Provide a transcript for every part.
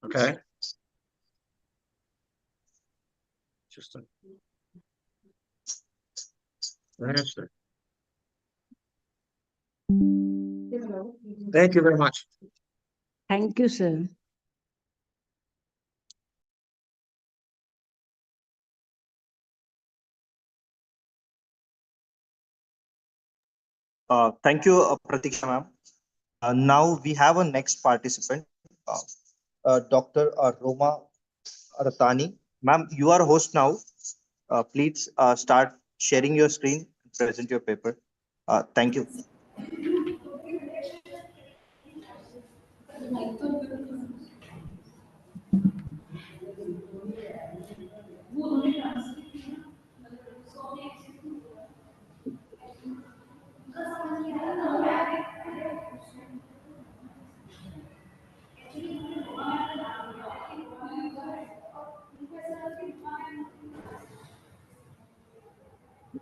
Okay. Just a answer. Thank you very much. Thank you, sir. Thank you, Pratiksha ma'am. Now we have a next participant, Dr. Roma Ratani. Ma'am, you are host now. Please start sharing your screen, present your paper. Thank you.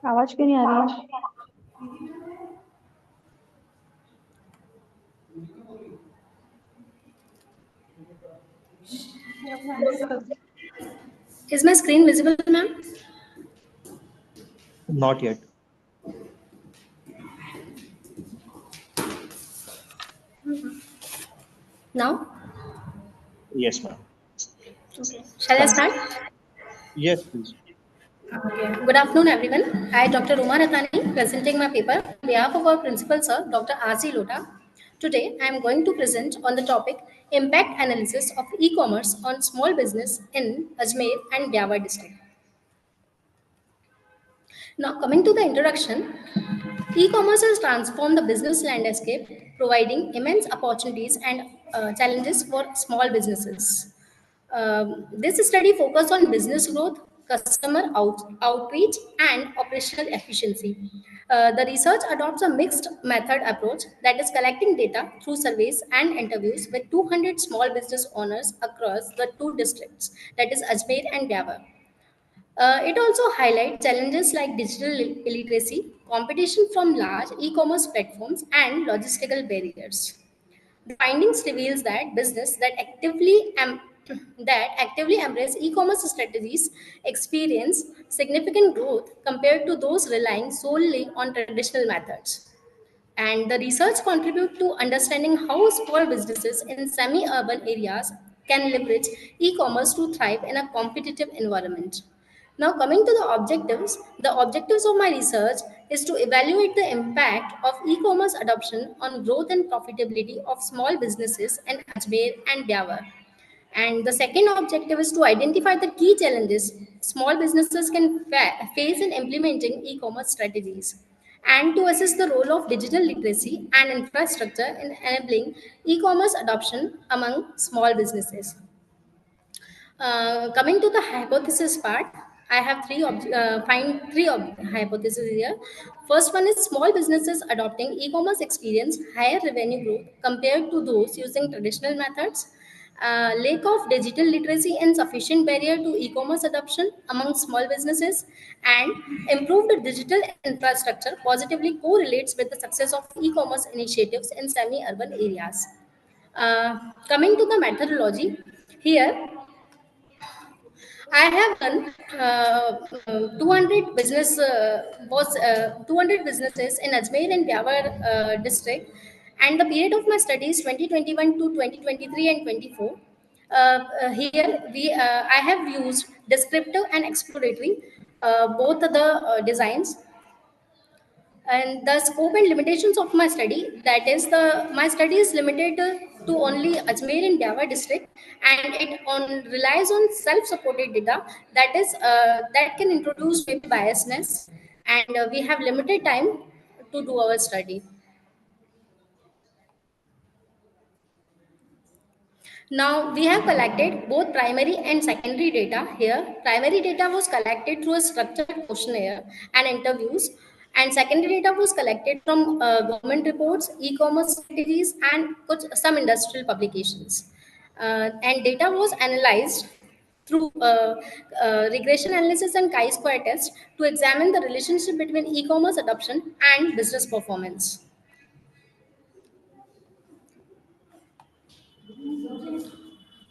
आवाज क्यों नहीं आ रही है? Is my screen visible, ma'am? Not yet. Now? Yes, ma'am. Okay. Shall I start? Yes, please. Okay. Good afternoon, everyone. I, Dr. Roma Ratani, presenting my paper on behalf of our principal, sir, Dr. R.C. Lota. Today, I am going to present on the topic Impact Analysis of E-commerce on Small Business in Ajmer and Byawar district. Now, coming to the introduction, e-commerce has transformed the business landscape, providing immense opportunities and challenges for small businesses. This study focused on business growth, customer outreach, and operational efficiency. The research adopts a mixed method approach that is collecting data through surveys and interviews with 200 small business owners across the two districts, that is Ajmer and Byawar. It also highlights challenges like digital illiteracy, competition from large e-commerce platforms, and logistical barriers. The findings reveals that business that actively embrace e-commerce strategies experience significant growth compared to those relying solely on traditional methods. And the research contribute to understanding how small businesses in semi-urban areas can leverage e-commerce to thrive in a competitive environment. Now, coming to the objectives of my research is to evaluate the impact of e-commerce adoption on growth and profitability of small businesses in Ajmer and Byawar. And the second objective is to identify the key challenges small businesses can face in implementing e-commerce strategies and to assess the role of digital literacy and infrastructure in enabling e-commerce adoption among small businesses. Coming to the hypothesis part, I have find three hypotheses here. First one is small businesses adopting e-commerce experience higher revenue growth compared to those using traditional methods. Lack of digital literacy and sufficient barrier to e-commerce adoption among small businesses, and improved digital infrastructure positively correlates with the success of e-commerce initiatives in semi-urban areas. Coming to the methodology, here I have done 200 businesses in Ajmer and Byawar district, and the period of my study is 2021 to 2023 and 24. Here I have used descriptive and exploratory both the designs, and the scope and limitations of my study, that is the my study is limited to only Ajmer and Byawar district, and it on relies on self supported data, that is that can introduce maybe biasness, and we have limited time to do our study. Now, we have collected both primary and secondary data here. Primary data was collected through a structured questionnaire and interviews, and secondary data was collected from government reports, e-commerce strategies, and some industrial publications. And data was analyzed through regression analysis and chi-square test to examine the relationship between e-commerce adoption and business performance.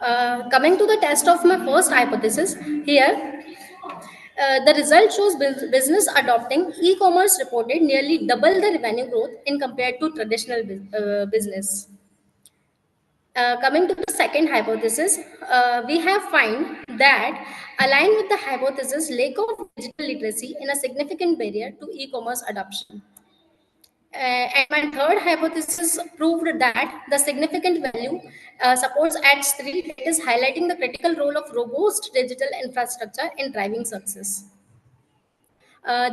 Coming to the test of my first hypothesis, here the result shows business adopting e-commerce reported nearly double the revenue growth in compared to traditional business. Coming to the second hypothesis, we have find that aligned with the hypothesis, lack of digital literacy in a significant barrier to e-commerce adoption. And my third hypothesis proved that the significant value supports at 3, that is highlighting the critical role of robust digital infrastructure in driving success.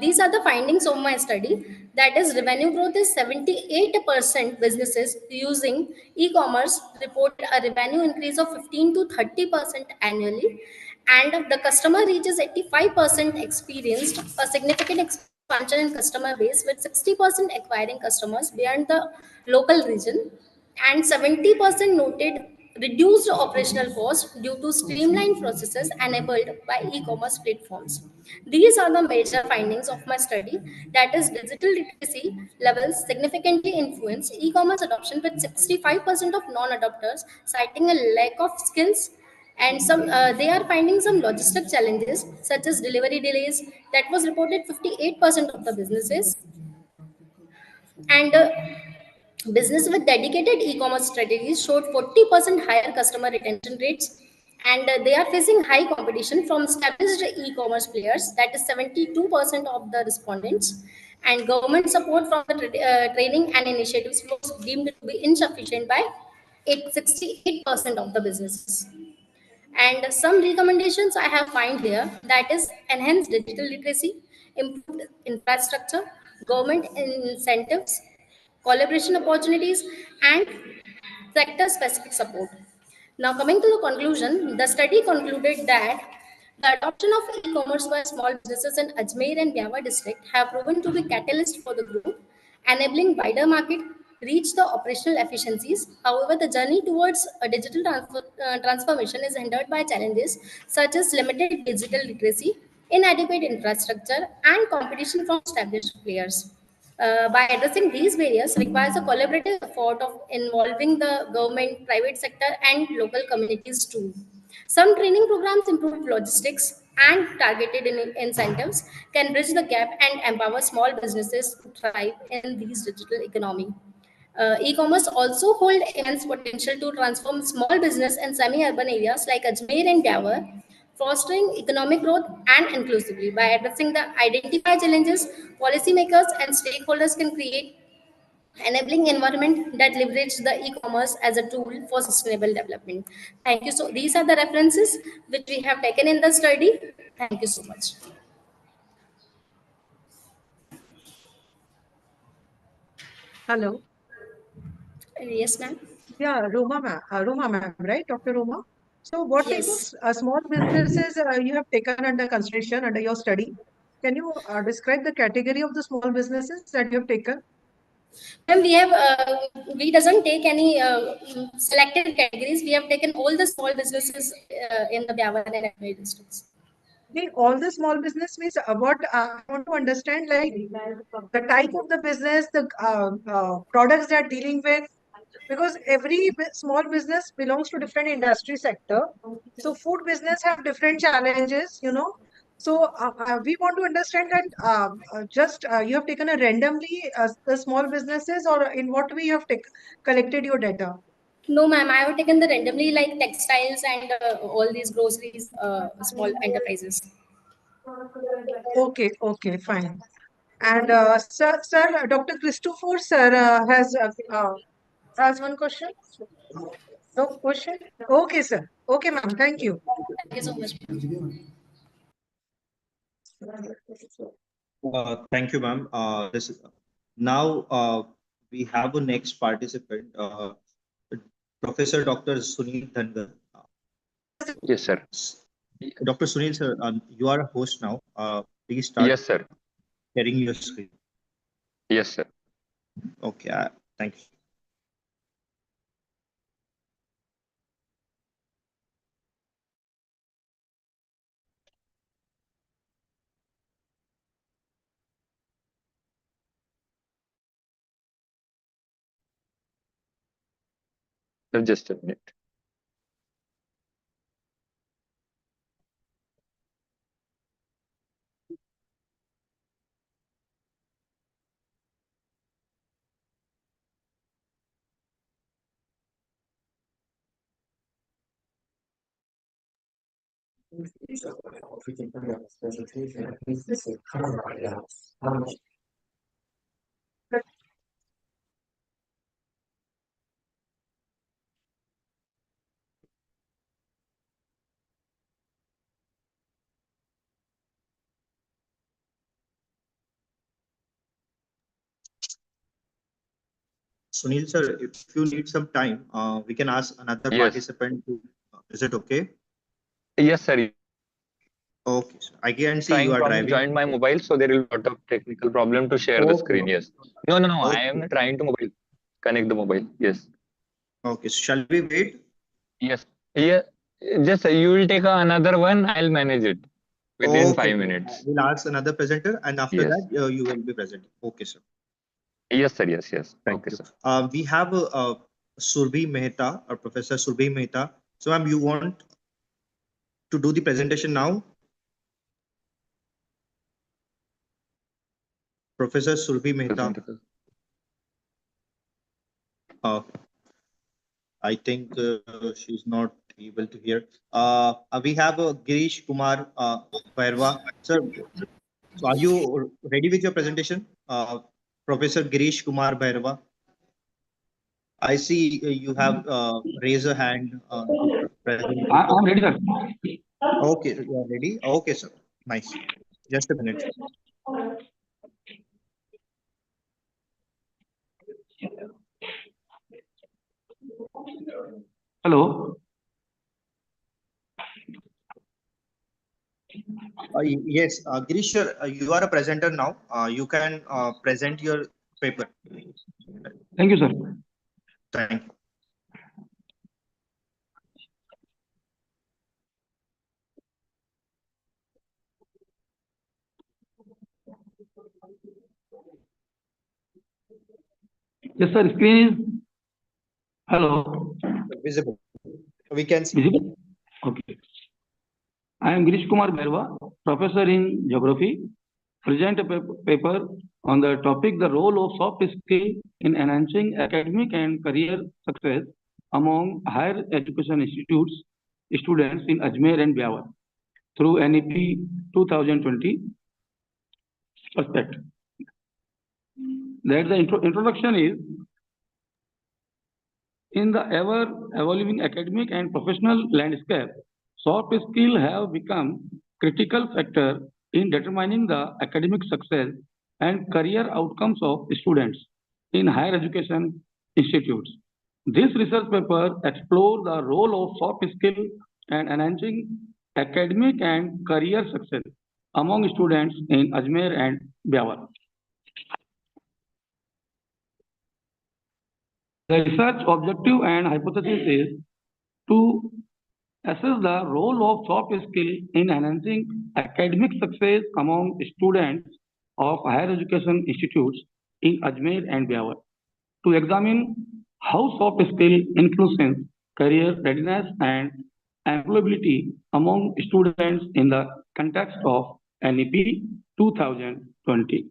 These are the findings of my study. That is, revenue growth is 78% businesses using e-commerce report a revenue increase of 15 to 30% annually, and the customer reaches 85% experienced a significant expansion in customer base with 60% acquiring customers beyond the local region, and 70% noted reduced operational costs due to streamlined processes enabled by e-commerce platforms. These are the major findings of my study. That is, digital literacy levels significantly influence e-commerce adoption with 65% of non-adopters citing a lack of skills, and some they are finding some logistic challenges such as delivery delays that was reported 58% of the businesses, and business with dedicated e-commerce strategies showed 40% higher customer retention rates, and they are facing high competition from established e-commerce players, that is 72% of the respondents, and government support from the training and initiatives was deemed to be insufficient by 68% of the businesses. And some recommendations I have find here, that is enhanced digital literacy, improved infrastructure, government incentives, collaboration opportunities, and sector specific support. Now, coming to the conclusion, the study concluded that the adoption of e-commerce by small businesses in Ajmer and Biawar district have proven to be catalyst for the growth, enabling wider market reach the operational efficiencies. However, the journey towards a digital transformation is hindered by challenges such as limited digital literacy, inadequate infrastructure, and competition from established players. By addressing these barriers requires a collaborative effort of involving the government, private sector, and local communities too. Some training programs improve logistics and targeted incentives can bridge the gap and empower small businesses to thrive in these digital economy. E-commerce also hold immense potential to transform small business in semi-urban areas like Ajmer and Gawar, fostering economic growth and inclusively. By addressing the identified challenges, policymakers and stakeholders can create enabling environment that leverage the e-commerce as a tool for sustainable development. Thank you. So these are the references which we have taken in the study. Thank you so much. Hello. Yes, ma'am. Yeah, Roma ma'am, right? Dr. Roma. So what type of Yes. small businesses you have taken under consideration under your study? Can you describe the category of the small businesses that you have taken? And we doesn't take any selected categories. We have taken all the small businesses in the Biawar and Ajmer districts. All the small business means what I want to understand, like the type of the business, the products they are dealing with, because every small business belongs to different industry sector. So food business have different challenges, you know. So we want to understand that just you have taken a randomly the small businesses, or in what way you have collected your data. No, ma'am. I have taken the randomly like textiles and all these groceries, small enterprises. Okay, okay, fine. And sir, Dr. Christopher, sir, has one question. No question. Okay, sir. Okay, ma'am. Thank you. Thank you so much. Thank you, ma'am. Now we have a next participant, Professor Dr. Sunil Dhangar. Yes, sir. Dr. Sunil, sir, you are a host now. Please start Yes, sir. sharing your screen. Yes, sir. Okay, thank you. Just a minute. Sunil sir, if you need some time, we can ask another Yes. participant to, is it okay? Yes, sir. Okay, sir. I can see Trying you are from driving. join my mobile, so there will be a lot of technical problem to share the Okay, screen. okay. Yes. No, no, no. I Okay, am trying to mobile connect the mobile. Yes. okay. Shall we wait? Yes. Yeah. Just you will take another one. I'll manage it within Okay, 5 minutes. we'll ask another presenter, and after Yes. that, you will be presenting. Okay, sir. Yes, sir. Yes, yes. Thank you, Okay. sir. We have Surbhi Mehta, or Professor Surbhi Mehta. So, ma'am, you want to do the presentation now? Professor Surbhi Mehta. Uh, I think she's not able to hear. We have Girish Kumar Bhairwa. Sir, so are you ready with your presentation? Professor Girish Kumar Bhairwa. I see you have raised a hand to present. I'm ready, sir. Okay, you are ready. Okay, sir. Nice. Just a minute. Hello. Yes, Girish, sir, you are a presenter now. You can present your paper. Thank you, sir. Thank you. Yes, sir. Screen is hello. Visible. We can see. Visible? Okay. I am Girish Kumar Bhairwa, professor in geography. Present a paper on the topic the role of soft skill in enhancing academic and career success among higher education institutes students in Ajmer and Biawar through NEP 2020 perspective. That the introduction is in the ever evolving academic and professional landscape, soft skills have become critical factor in determining the academic success and career outcomes of students in higher education institutes. This research paper explores the role of soft skills and enhancing academic and career success among students in Ajmer and Biawar. The research objective and hypothesis is to assess the role of soft skills in enhancing academic success among students of higher education institutes in Ajmer and Biawar, to examine how soft skills influence career readiness and employability among students in the context of NEP 2020.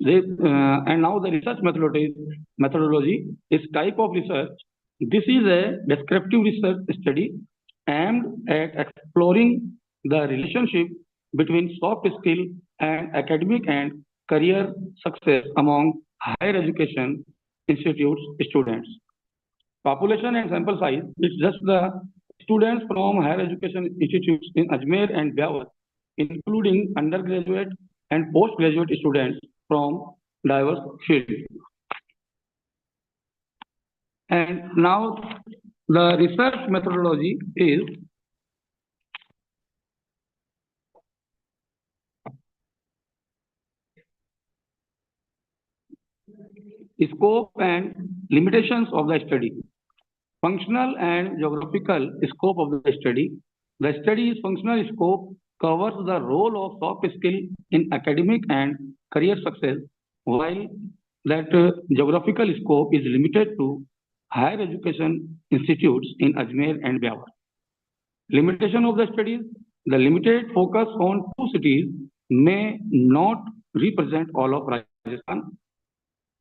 And now the research methodology is type of research. This is a descriptive research study aimed at exploring the relationship between soft skill and academic and career success among higher education institutes students. Population and sample size is just the students from higher education institutes in Ajmer and Biawar, including undergraduate and postgraduate students from diverse fields. And now the research methodology is scope and limitations of the study. Functional and geographical scope of the study. The study's functional scope covers the role of soft skill in academic and career success, while that geographical scope is limited to higher education institutes in Ajmer and Biawar. Limitation of the studies. The limited focus on two cities may not represent all of Rajasthan.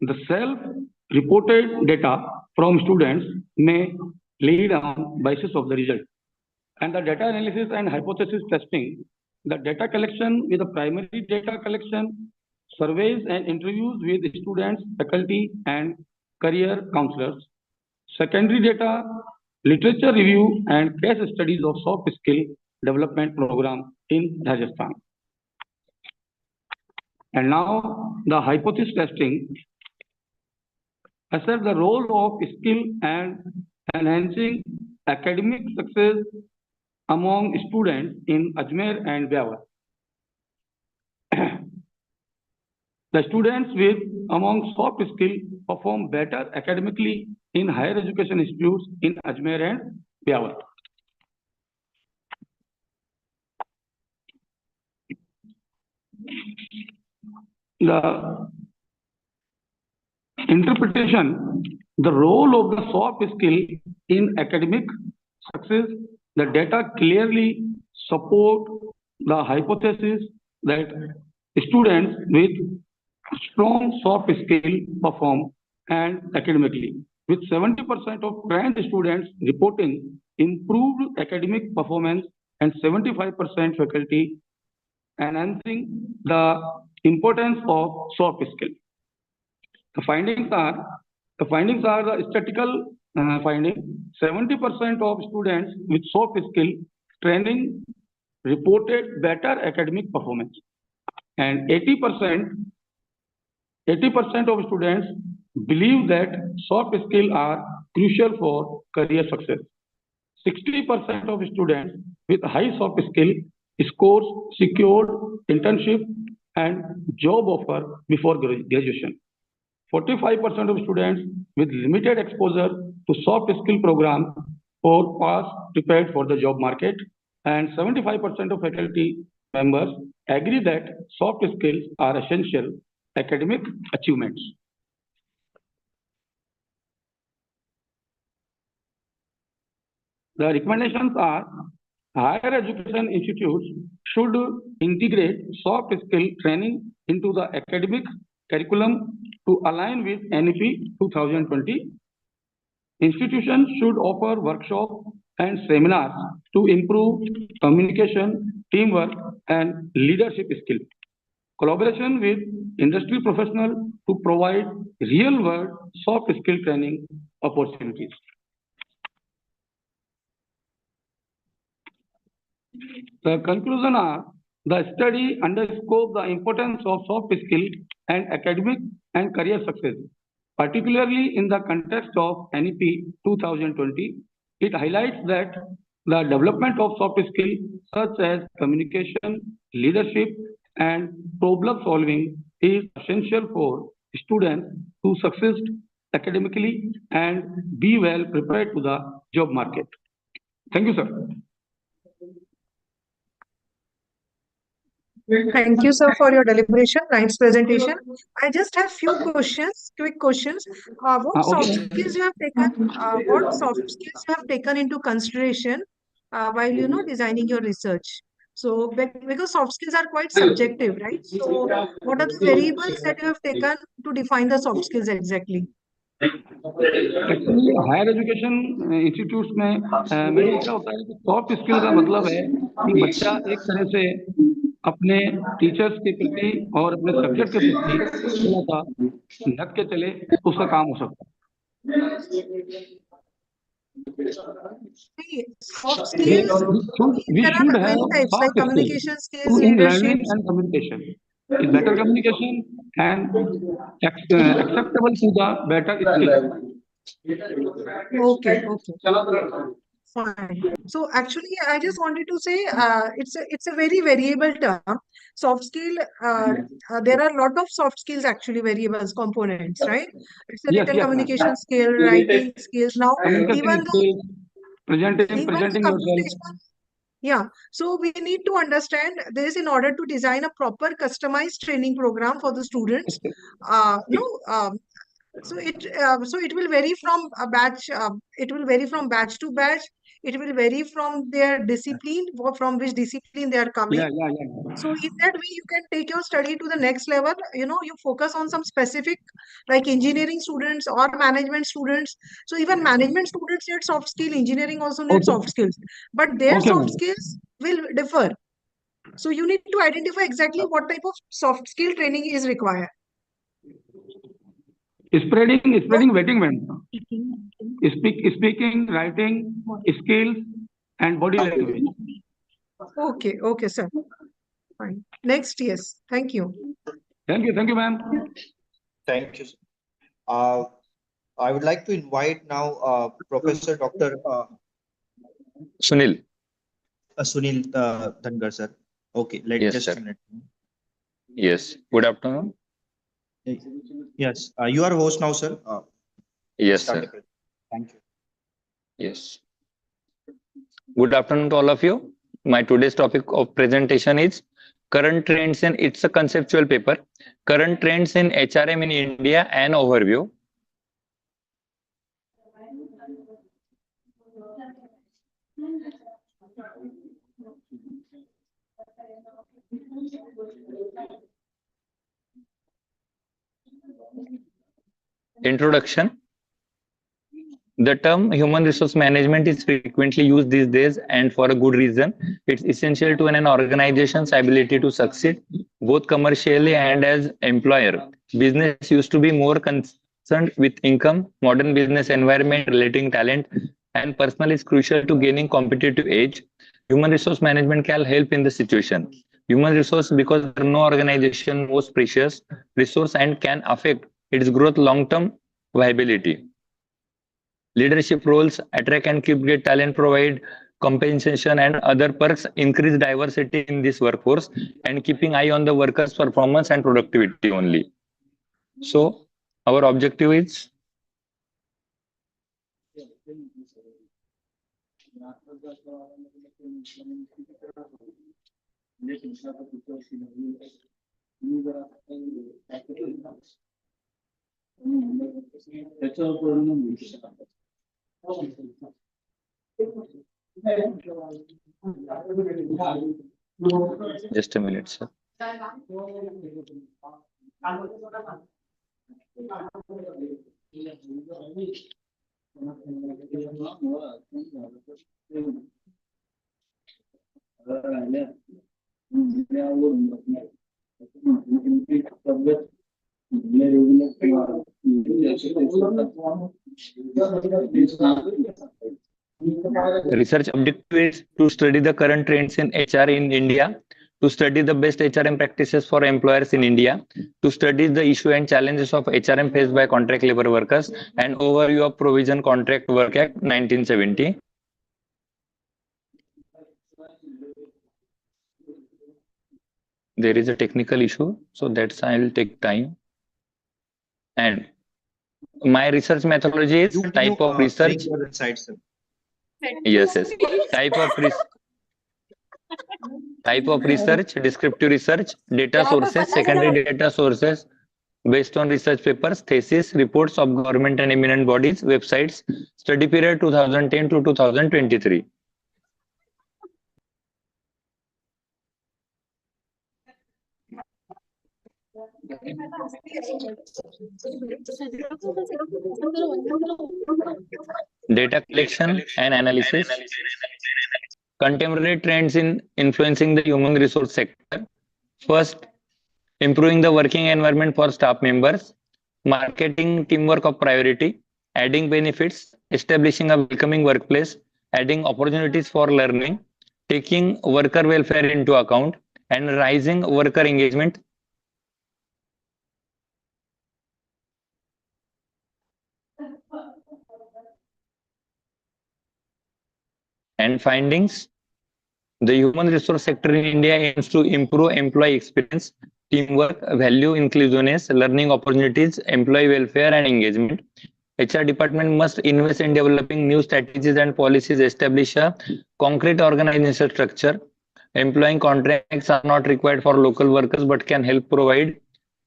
The self-reported data from students may lead on basis of the result. And the data analysis and hypothesis testing, the data collection with the primary data collection, surveys and interviews with students, faculty, and career counselors. Secondary data, literature review and case studies of soft skill development program in Rajasthan. And now the hypothesis testing assess the role of skill and enhancing academic success among students in Ajmer and Vyawar. The students with among soft skill perform better academically in higher education institutes in Ajmer and Vyawar. The interpretation, the role of the soft skill in academic success, the data clearly support the hypothesis that students with strong soft skill perform and academically, with 70% of trained students reporting improved academic performance and 75% faculty enhancing the importance of soft skill. The findings are the statistical finding. 70% of students with soft skill training reported better academic performance, and 80% of students believe that soft skills are crucial for career success. 60% of students with high soft skill scores secured internship and job offer before graduation. 45% of students with limited exposure to soft skill program or pass prepared for the job market, and 75% of faculty members agree that soft skills are essential academic achievements. The recommendations are higher education institutes should integrate soft skill training into the academic curriculum to align with NEP 2020. Institutions should offer workshops and seminars to improve communication, teamwork, and leadership skills. Collaboration with industry professionals to provide real-world soft skill training opportunities. The conclusion are the study underscores the importance of soft skill and academic and career success, particularly in the context of NEP 2020. It highlights that the development of soft skills such as communication, leadership, and problem solving is essential for students to succeed academically and be well prepared to the job market. Thank you, sir. Thank you, sir, for your deliberation. Nice presentation. I just have few questions, quick questions. What soft skills you have taken? What soft skills you have taken into consideration while designing your research? So, because soft skills are quite subjective, right? So, what are the variables that you have taken to define the soft skills exactly? Actually higher education institutes में madam क्या होता है कि soft skill का मतलब है कि बच्चा एक तरह से अपने टीचर्स के प्रति और अपने सब्जेक्ट के प्रति थोड़ा सा ढक के चले तो उसका काम हो सकता है. Soft skills, We there should are have many types like soft communication skills, skills in leadership. learning and communication. Is better communication and acceptable to the better skill. Okay, fine. So actually, I just wanted to say it's a very variable term. Soft skill, there are a lot of soft skills actually variables components, right? It's a written communication skill, writing skills. Now, even the presenting yourself. communication. Yeah, so we need to understand this in order to design a proper customized training program for the students. So it will vary from a batch. It will vary from batch to batch. It will vary from their discipline, from which discipline they are coming. Yeah. So in that way, you can take your study to the next level. You focus on some specific, like engineering students or management students. So even management students need soft skill, engineering also need Okay. soft skills, but their Okay, soft ma'am. skills will differ. So you need to identify exactly what type of soft skill training is required. Spreading wetting, ma'am. Speaking, writing, skills, and body language. Okay, sir. Fine. Next, yes. Thank you. Thank you, ma'am. Thank you. Sir. I would like to invite now Professor Dr. Sunil. Sunil Dhankar, sir. Okay, Yes, just sir. a minute. Yes. Good afternoon. Yes, you are host now, sir. Yes, Start sir. it. Thank you. Yes. Good afternoon to all of you. My today's topic of presentation is current trends, and it's a conceptual paper. Current trends in HRM in India, an overview. Introduction. The term human resource management is frequently used these days, and for a good reason. It's essential to an organization's ability to succeed, both commercially and as employer. Business used to be more concerned with income. Modern business environment, relating talent, and personal is crucial to gaining competitive edge. Human resource management can help in the situation. Human resource, because there are no organization most precious resource and can affect its growth long-term viability. Leadership roles attract and keep great talent, provide compensation and other perks, increase diversity in this workforce, and keeping eye on the workers' performance and productivity only. So our objective is just a minute, sir. Research objective is to study the current trends in HR in India, to study the best HRM practices for employers in India, to study the issue and challenges of HRM faced by contract labor workers, and overview of Provision Contract Work Act 1970. There is a technical issue, so that's I'll take time. And my research methodology is type of research. Bring your insights, sir. Yes. Type of research, descriptive research, data sources, secondary data sources based on research papers, thesis, reports of government and eminent bodies, websites, study period 2010 to 2023. Data collection and analysis. Contemporary trends in influencing the human resource sector. First, improving the working environment for staff members, marketing teamwork of priority, adding benefits, establishing a welcoming workplace, adding opportunities for learning, taking worker welfare into account, and rising worker engagement. And findings. The human resource sector in India aims to improve employee experience, teamwork, value inclusiveness, learning opportunities, employee welfare, and engagement. HR department must invest in developing new strategies and policies, establish a concrete organizational structure. Employing contracts are not required for local workers but can help provide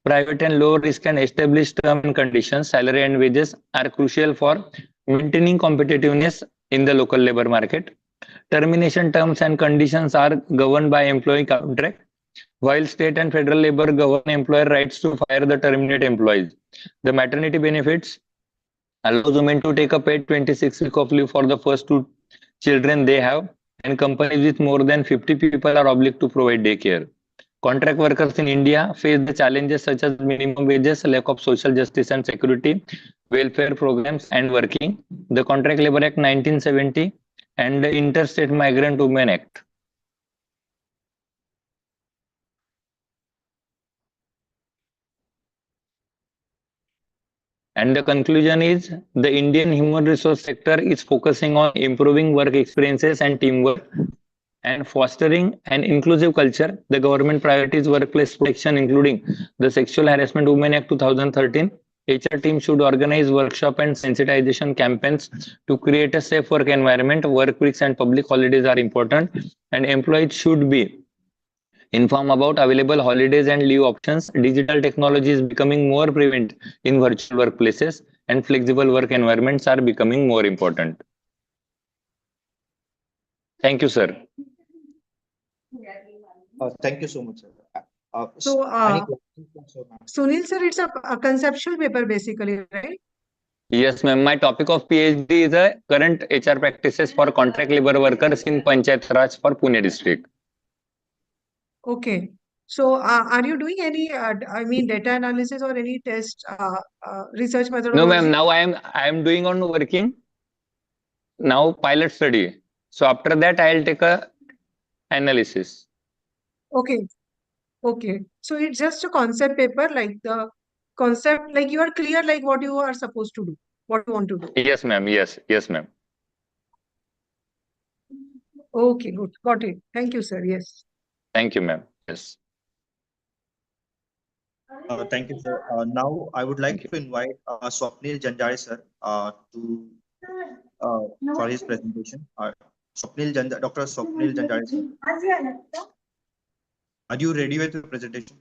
private and low risk and established term and conditions. Salary and wages are crucial for maintaining competitiveness in the local labor market. Termination terms and conditions are governed by employee contract, while state and federal labor govern employer rights to fire the terminate employees. The maternity benefits allows women to take a paid 26 week of leave for the first 2 children they have, and companies with more than 50 people are obliged to provide daycare. Contract workers in India face the challenges such as minimum wages, lack of social justice and security, welfare programs, and working. The Contract Labor Act 1970 and the Interstate Migrant Women Act. And the conclusion is the Indian human resource sector is focusing on improving work experiences and teamwork and fostering an inclusive culture. The government priorities workplace protection, including the Sexual Harassment Women Act 2013. HR team should organize workshop and sensitization campaigns to create a safe work environment. Work weeks and public holidays are important, and employees should be informed about available holidays and leave options. Digital technology is becoming more prevalent in virtual workplaces, and flexible work environments are becoming more important. Thank you, sir. Thank you so much, sir. So, Any questions from sir, ma'am? Sunil sir, it's a conceptual paper basically, right? Yes, ma'am. My topic of PhD is a current HR practices for contract labor workers in Panchayat Raj for Pune district. Okay. So, are you doing any, data analysis or any test, research No, methodology? ma'am. Now I am doing on working now pilot study. So after that I'll take a analysis. Okay. Okay. So it's just a concept paper, like the concept, like you are clear, like what you are supposed to do, what you want to do. Yes, ma'am. Yes, ma'am. Okay, good. Got it. Thank you, sir. Yes. Thank you, ma'am. Yes. Thank you, sir. Now I would like Thank to invite Swapnil Janjare, sir, for his presentation. Dr. Swapnil Janjare, sir. Are you ready with your presentation?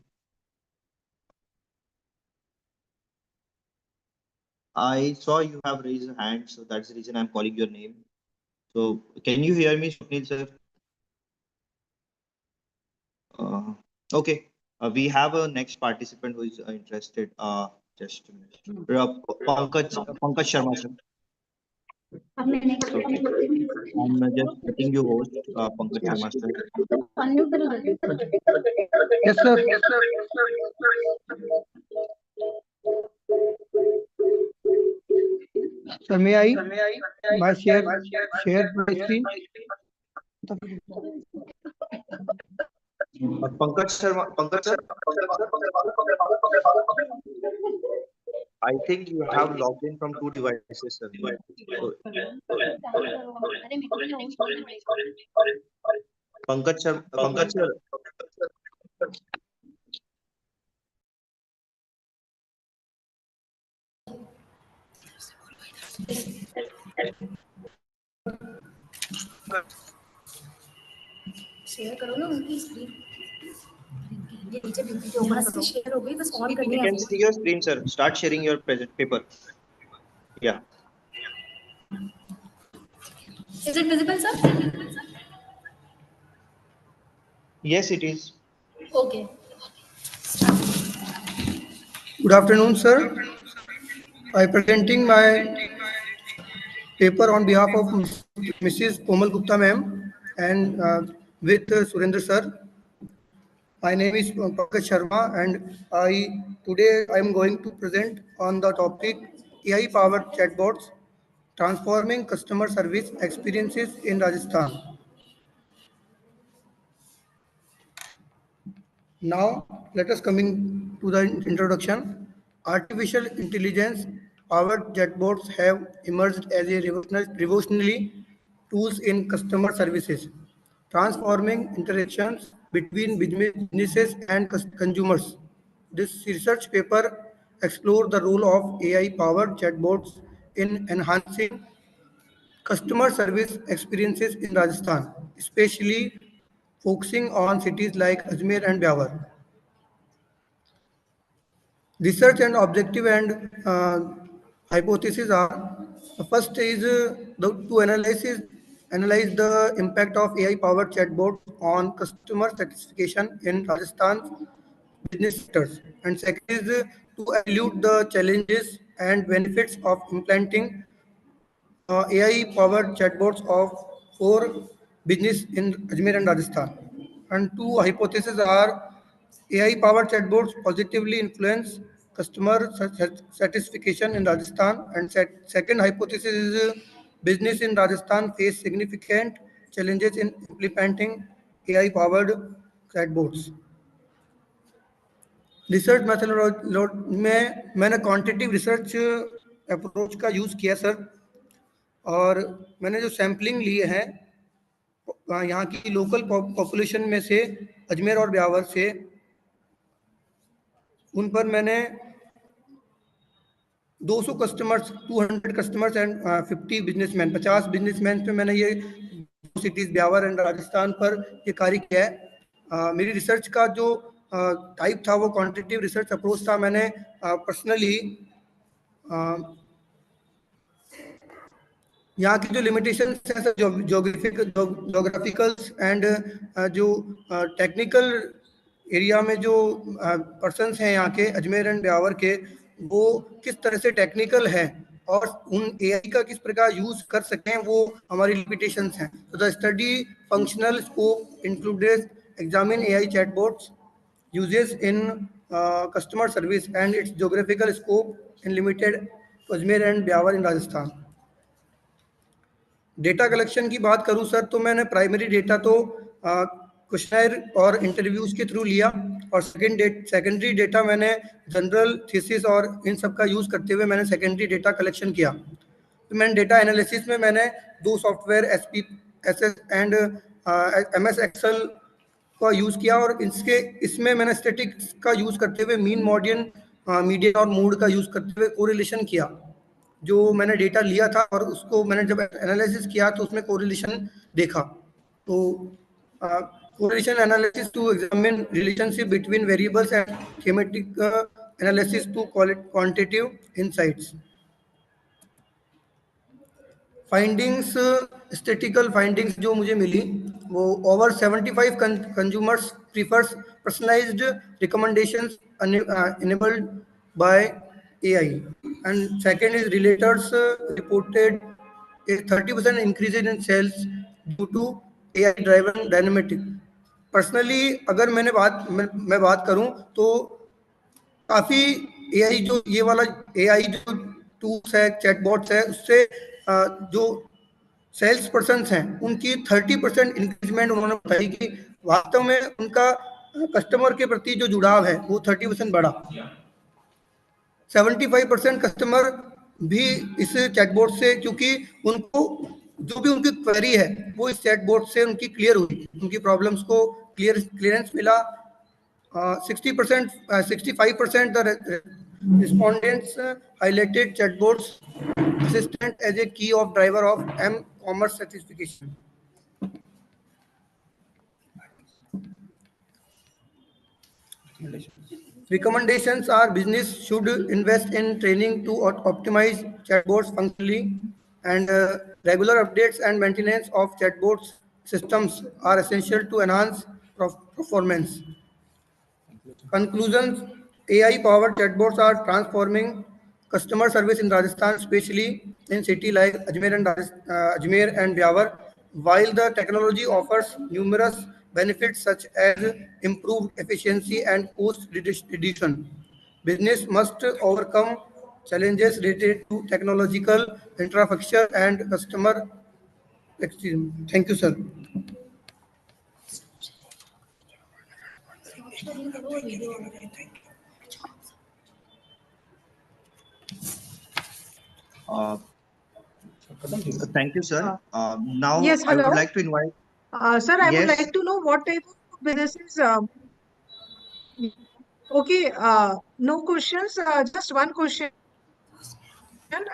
I saw you have raised a hand, so that's the reason I'm calling your name. So can you hear me, Swapnil, sir? Okay. We have a next participant who is interested. Just a minute. Pankaj Sharma, sir. Okay. I'm just letting you host, Pankaj Sharma, sir. Yes, sir. Sir, may I my share my screen? Pankaj Sharma, Pankaj sir, I think you have logged in from 2 devices, sir. So, Pankaj sir, share करो ना उनकी screen ये नीचे यहाँ से share हो गई बस ऑन करनी you है can see your screen, sir. Start sharing your present paper. Yeah. Is it visible, sir? Yes, it is. Okay. Good afternoon, sir. I presenting my paper on behalf of Mrs. Komal Gupta ma'am and with Surendra sir. My name is Pankaj Sharma, and today I am going to present on the topic AI-powered chatbots transforming customer service experiences in Rajasthan. Now, let us coming to the introduction. Artificial intelligence powered chatbots have emerged as a revolutionary tools in customer services, transforming interactions between businesses and consumers. This research paper explores the role of AI-powered chatbots in enhancing customer service experiences in Rajasthan, especially focusing on cities like Ajmer and Byawar. Research and objective and hypotheses are The first is to analyze the impact of AI-powered chatbots on customer satisfaction in Rajasthan business sectors. And second is to evaluate the challenges and benefits of implementing AI-powered chatbots of for business in Ajmer and Rajasthan. And two hypotheses are AI-powered chatbots positively influence customer satisfaction in Rajasthan. And second hypothesis is business in Rajasthan face significant challenges in implementing AI-powered chatbots. Research methodology में मैंने quantitative research approach का use किया sir, और मैंने जो sampling लिए हैं यहाँ की लोकल पॉपुलेशन में से अजमेर और ब्यावर से, उन पर मैंने 200 customers 200 customers and 50 businessman 50 businessman पे मैंने ये सिटीज ब्यावर एंड राजस्थान पर ये कार्य किया है। मेरी रिसर्च का जो टाइप था वो क्वांटिटेटिव रिसर्च अप्रोच था। मैंने पर्सनली यहाँ की जो लिमिटेशंस हैं सर, जोग्राफिकल्स एंड जो टेक्निकल एरिया में जो पर्सन्स हैं यहाँ के अजमेर एंड ब्यावर के, वो किस तरह से टेक्निकल है और उन एआई का किस प्रकार यूज कर सकते हैं, वो हमारी लिमिटेशंस हैं। तो the study functional scope included examine AI chatbots uses in customer service and its geographical scope in limited to Ajmer and Byawar in Rajasthan. Data collection की बात करूं सर, तो मैंने प्राइमरी डेटा तो क्वेश्चनर और interviews के through लिया, और सेकेंडरी डेटा मैंने जनरल थीसिस और इन सब का यूज़ करते हुए मैंने सेकेंडरी डेटा कलेक्शन किया। तो मैंने डेटा एनालिसिस में मैंने दो software SPSS and MS Excel का यूज़ किया, और इसमें मैंने स्टैटिक्स का यूज़ करते हुए मीडियन और मूड का यूज़ करते हुए कोरिलेशन किया। जो मैंने डेटा लिया था और उसको मैंने जब एनालिसिस किया तो उसमें कोरिलेशन देखा। तो correlation analysis to examine relationship between variables and thematic analysis to quantitative insights. Findings, statical findings जो मुझे मिली, वो over 75 consumers prefers personalised recommendations enabled by AI, and second is relators reported a 30% increase in sales due to AI driven dynamic. Personally अगर मैं बात करूं तो काफ़ी AI जो ये वाला AI जो टूल्स है, चैटबॉट्स है, उससे जो सेल्स पर्सन हैं उनकी 30% इंक्रीजमेंट उन्होंने बताई कि वास्तव में उनका कस्टमर के प्रति जो जुड़ाव है वो 30% बढ़ा। 75% कस्टमर भी इस चैटबॉट से, क्योंकि उनको जो भी उनकी क्वेरी है वो इस चैटबॉट से उनकी क्लियर हुई, उनकी प्रॉब्लम्स को क्लियरेंस मिला। 65% the respondents highlighted chatbots assistant as a key of driver of commerce certification. Recommendations are business should invest in training to optimize chatbots functionally, and regular updates and maintenance of chatbots systems are essential to enhance performance. Conclusions: AI-powered chatbots are transforming customer service in Rajasthan, especially in cities like Ajmer and Byawar. While the technology offers numerous benefits such as improved efficiency and cost reduction, business must overcome challenges related to technological infrastructure and customer experience. Thank you, sir. Thank you, sir. Now Yes, I would hello. like to invite. Sir, I would Yes. like to know what type of businesses. Okay, no questions, just one question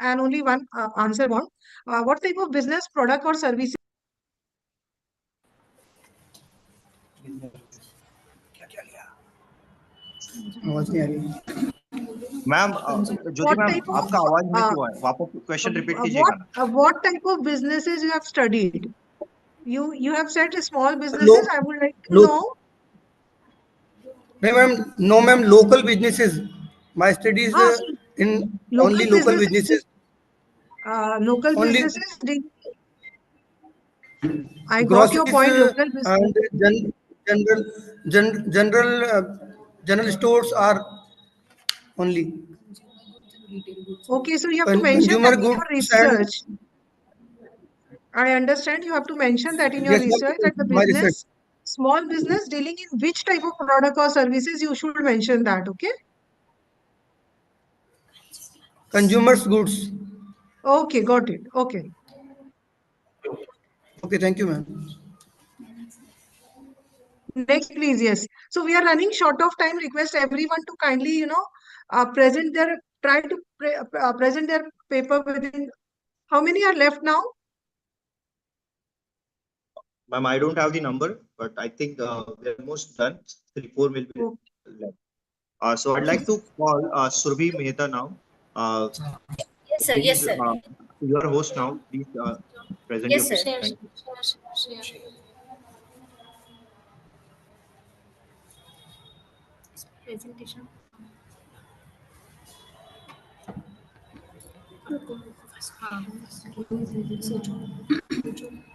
and only one answer one. What type of business, product or services? आवाज नहीं आ रही। Ma'am Jyoti What ma'am type of आपका आवाज नहीं हुआ है, वापस question repeat कीजिएगा ना। what type of businesses you have studied? You have said small लो, businesses. I would like to लो, know. नहीं ma'am, no ma'am, local businesses, my studies So in local only local businesses, businesses, local only businesses. I got your groceries point. Local business. And general stores are only Okay, so you have to mention consumer that in your goods and research. I understand you have to mention that in your yes research that the my research, business, small business dealing in which type of product or services, you should mention that. Okay. consumers goods. Okay, got it. Okay. Okay, thank you ma'am. Next, please. Yes. So we are running short of time. Request everyone to kindly, present their, try to present their paper within, how many are left now? Ma'am, I don't have the number, but I think we're almost done. 3-4 will be Okay. left. So I'd like to call Surbhi Mehta now. Yes, sir. Yes, Please, sir. you are host now. Please present your Yes, sir. paper. Thank you. Presentation.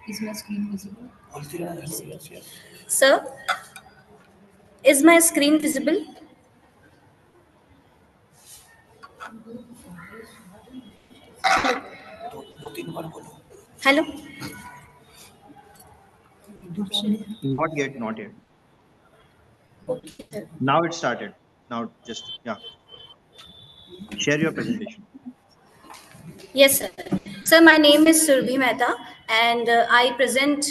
Is my screen visible? Sir, is my screen visible? Hello. Not yet, not yet. Now it started. Now just, yeah. Share your presentation. Yes, sir. Sir, my name is Surbhi Mehta, and I present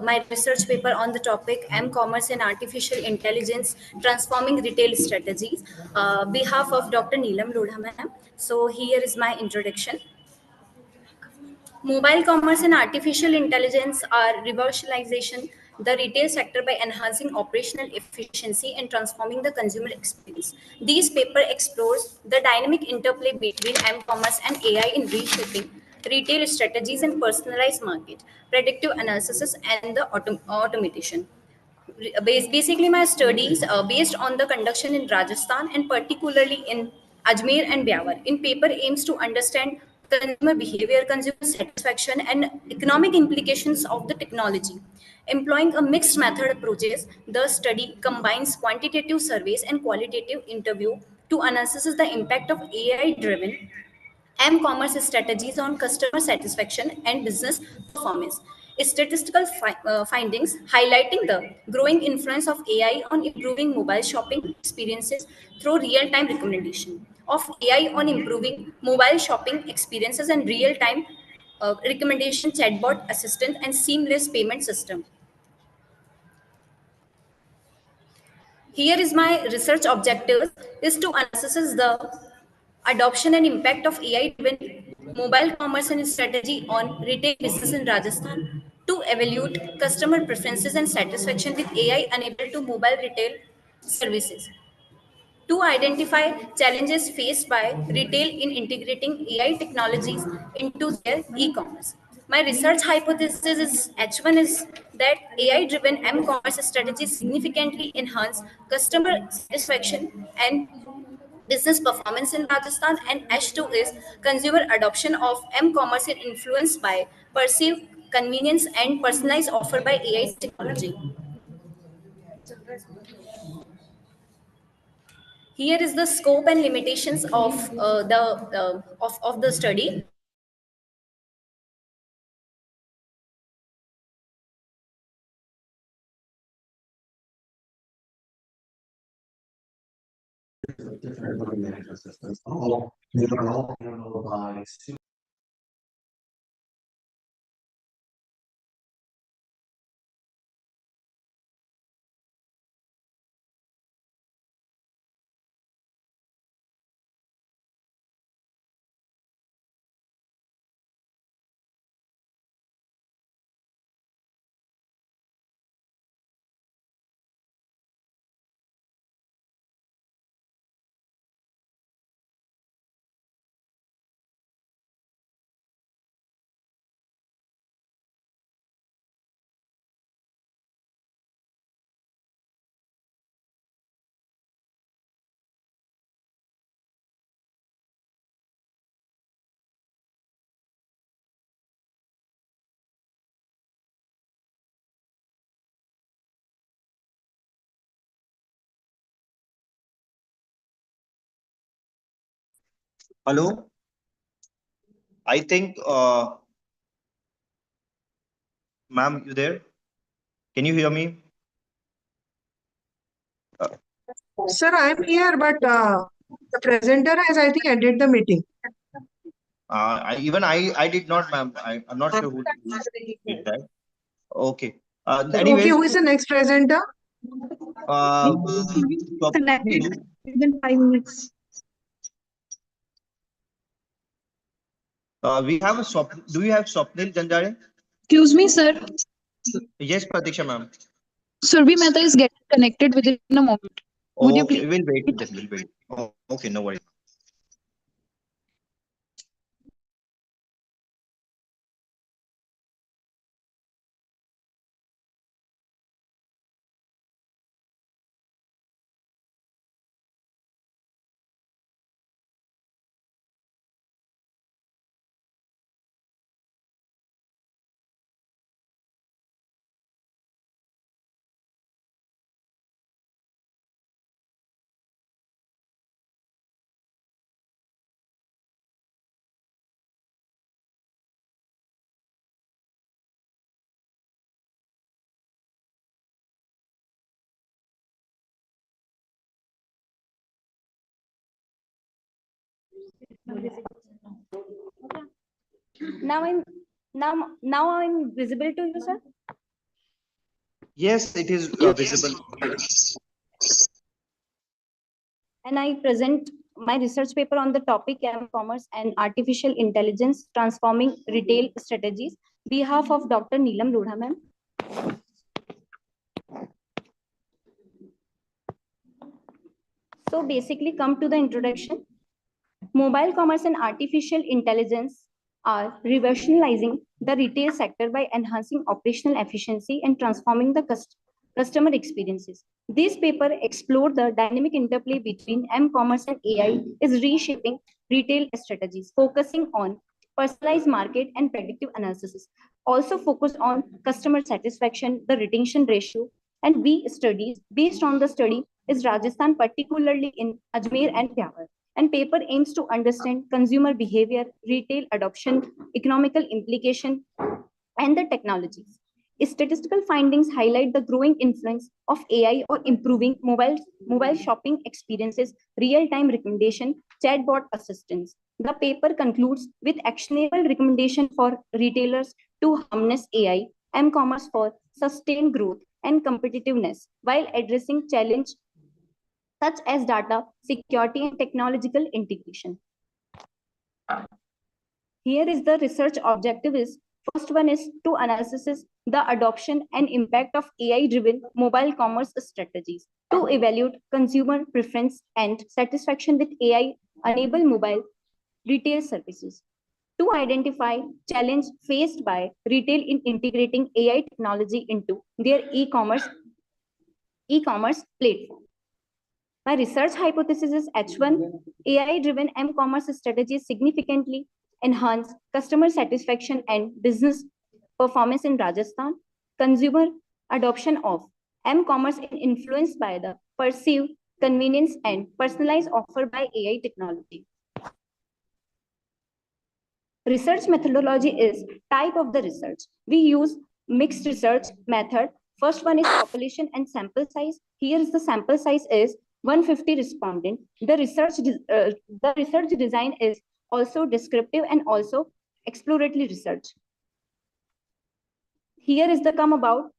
my research paper on the topic M-commerce and artificial intelligence transforming retail strategies, behalf of Dr. Neelam Lodha ma'am. So here is my introduction. Mobile commerce and artificial intelligence are revolutionization the retail sector by enhancing operational efficiency and transforming the consumer experience. This paper explores the dynamic interplay between m-commerce and AI in reshaping retail strategies and personalized market, predictive analysis, and the automation. Basically, my studies based on the conduction in Rajasthan and particularly in Ajmer and Byawar in paper aims to understand consumer behavior, consumer satisfaction, and economic implications of the technology. Employing a mixed method approaches, the study combines quantitative surveys and qualitative interview to assess the impact of AI-driven M-commerce strategies on customer satisfaction and business performance. Statistical findings highlighting the growing influence of AI on improving mobile shopping experiences through real-time recommendation, of AI on improving mobile shopping experiences and real-time recommendation chatbot assistant and seamless payment system. Here is my research objective is to assess the adoption and impact of AI-driven mobile commerce and strategy on retail business in Rajasthan, to evaluate customer preferences and satisfaction with AI-enabled to mobile retail services, to identify challenges faced by retail in integrating AI technologies into their e-commerce. My research hypothesis is H1 is that AI-driven m-commerce strategies significantly enhance customer satisfaction and business performance in Rajasthan, and H2 is consumer adoption of m-commerce is influenced by perceived convenience and personalized offer by AI technology. Here is the scope and limitations of the study. Hello? I think, ma'am, you there? Can you hear me? Sir, I'm here, but the presenter has, I think, ended the meeting. I did not, ma'am. I'm not sure who did that. Okay. Okay, Anyways, who is the next presenter? uh, Connected Swapnil, within 5 minutes. we have a do you have Swapnil Janjare? Excuse me, sir. Yes, Pratiksha, ma'am. Surbi Mehta is getting connected within a moment. Would you Okay, please? we'll wait. Then we'll wait. Oh, okay, no worries. Now I'm visible to you, sir. Yes, it is visible. And I present my research paper on the topic commerce and artificial intelligence transforming retail strategies. Behalf of Dr. Neelam Lodha, ma'am. So basically, come to the introduction. Mobile commerce and artificial intelligence are revolutionizing the retail sector by enhancing operational efficiency and transforming the customer experiences. This paper explored the dynamic interplay between m-commerce and AI is reshaping retail strategies, focusing on personalized market and predictive analysis. Also focused on customer satisfaction, the retention ratio, and we studies based on the study is Rajasthan, particularly in Ajmer and Pyawar. And paper aims to understand consumer behavior, retail adoption, economical implication, and the technologies. Statistical findings highlight the growing influence of AI on improving mobile shopping experiences, real-time recommendation, chatbot assistance. The paper concludes with actionable recommendation for retailers to harness AI, m-commerce for sustained growth and competitiveness while addressing challenges such as data security and technological integration. Here is the research objective is first one is to analysis the adoption and impact of AI-driven mobile commerce strategies to evaluate consumer preference and satisfaction with AI-enabled mobile retail services. To identify challenge faced by retail in integrating AI technology into their e-commerce platform. My research hypothesis is H1, AI-driven m-commerce strategies significantly enhance customer satisfaction and business performance in Rajasthan. Consumer adoption of m-commerce is influenced by the perceived convenience and personalized offer by AI technology. Research methodology is type of the research. We use mixed research method. First one is population and sample size. Here is the sample size is 150 respondent. The research design is also descriptive and also exploratory research. Here is the come about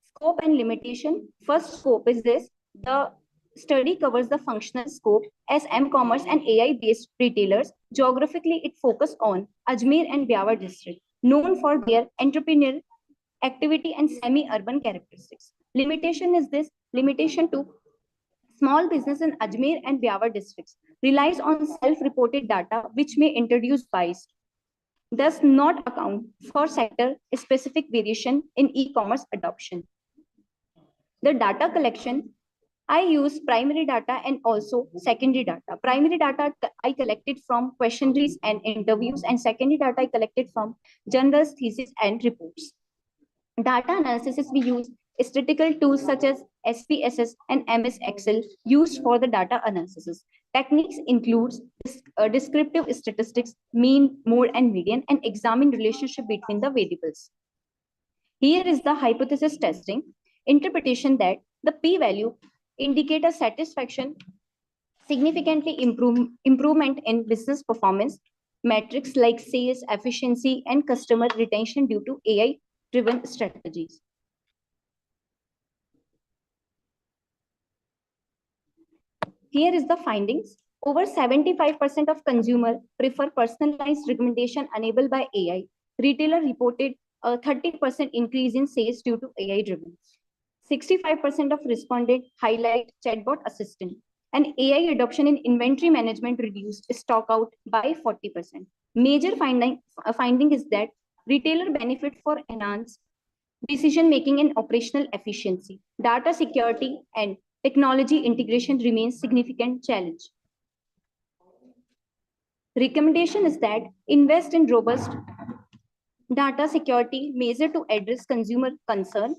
scope and limitation. First scope is this. The study covers the functional scope as m-commerce and AI-based retailers. Geographically, it focuses on Ajmer and Byawar district, known for their entrepreneurial activity and semi-urban characteristics. Limitation is this. Limitation to small business in Ajmer and Byawar districts relies on self-reported data which may introduce bias, does not account for sector-specific variation in e-commerce adoption. The data collection, I use primary data and also secondary data. Primary data I collected from questionnaires and interviews, and secondary data I collected from journals, thesis, and reports. Data analysis we use Statistical tools such as SPSS and MS Excel used for the data analysis. Techniques includes descriptive statistics, mean, mode, and median, and examine relationship between the variables. Here is the hypothesis testing interpretation that the p-value indicate a satisfaction significantly improvement in business performance metrics like sales efficiency and customer retention due to AI driven strategies. Here is the findings. Over 75% of consumers prefer personalized recommendation enabled by AI. Retailer reported a 30% increase in sales due to AI driven. 65% of respondents highlight chatbot assistant. And AI adoption in inventory management reduced stock out by 40%. Major finding is that retailer benefit for enhanced decision making and operational efficiency. Data security and technology integration remains significant challenge. Recommendation is that invest in robust data security measure to address consumer concern,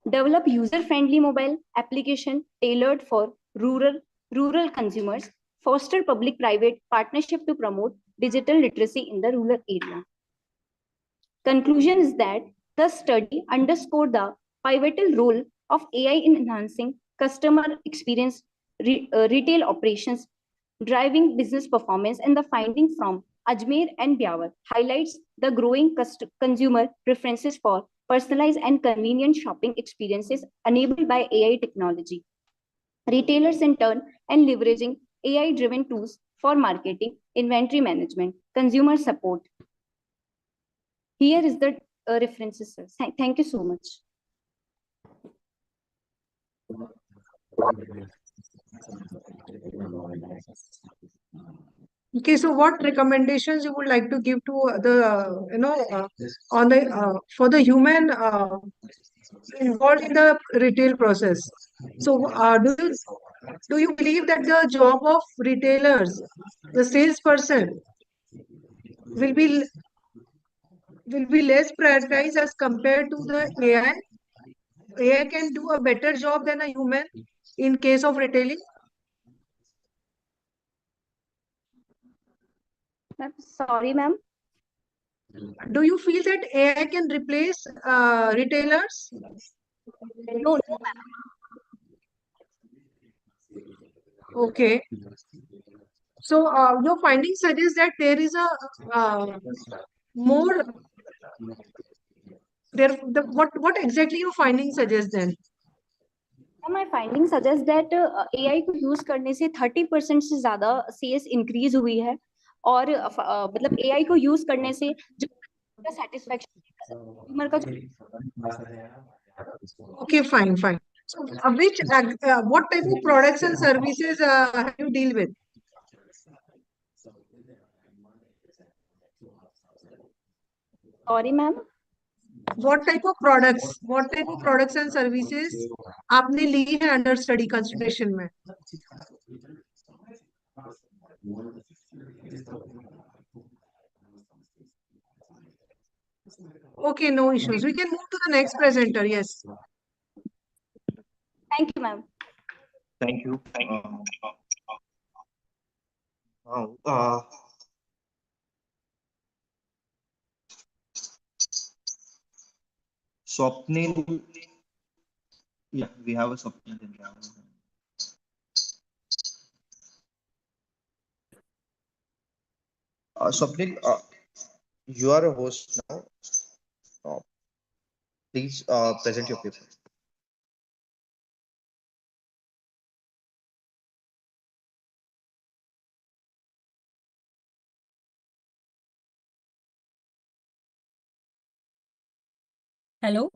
develop user-friendly mobile application tailored for rural consumers, foster public-private partnership to promote digital literacy in the rural area. Conclusion is that the study underscored the pivotal role of AI in enhancing customer experience, retail operations, driving business performance, and the finding from Ajmer and Biawar highlights the growing consumer preferences for personalized and convenient shopping experiences enabled by AI technology. Retailers in turn and leveraging AI-driven tools for marketing, inventory management, consumer support. Here is the references, sir. Thank you so much. Okay, so what recommendations you would like to give to the on the for the human involved in the retail process? So, do you believe that the job of retailers, the salesperson, will be less prioritized as compared to the AI? AI can do a better job than a human in case of retailing. Sorry, ma'am. Do you feel that AI can replace retailers? No, ma'am. Okay. So your findings suggest that there is a more there. What exactly your findings suggest then? My findings suggest that AI को use करने से 30% से ज़्यादा CS increase हुई है और मतलब AI को use करने से जो satisfaction consumer का Okay, fine. So, what type of products and services have you deal with? Sorry, ma'am. What type of products and services आपने ली है under study consideration में? Okay, no issues. We can move to the next presenter. Yes. Thank you, ma'am. Thank you. Swapnil. Yeah, we have a Swapnil. Swapnil, you are a host now. Please present your paper. Hello.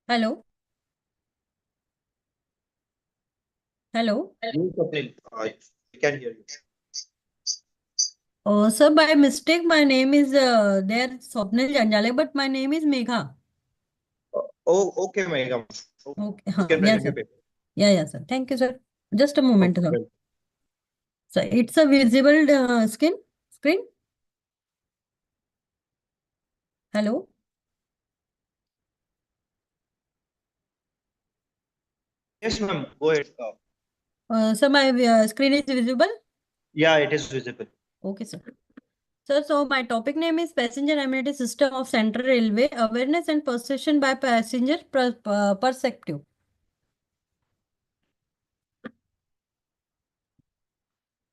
Hello. Hello. Swapnil, I can hear you. Sir, by mistake, my name is there Swapnil Janjale, but my name is Megha. Oh, okay, Megha. Okay. You can Yeah, present your sir. paper. Yeah, sir. Thank you, sir. Just a moment, Okay, sir. well. So it's a visible screen. Hello. Yes, ma'am. Go ahead. So my screen is visible? Yeah, it is visible. Okay, sir. Sir, so my topic name is Passenger Amenity System of Central Railway, Awareness and Perception by Passenger Perspective.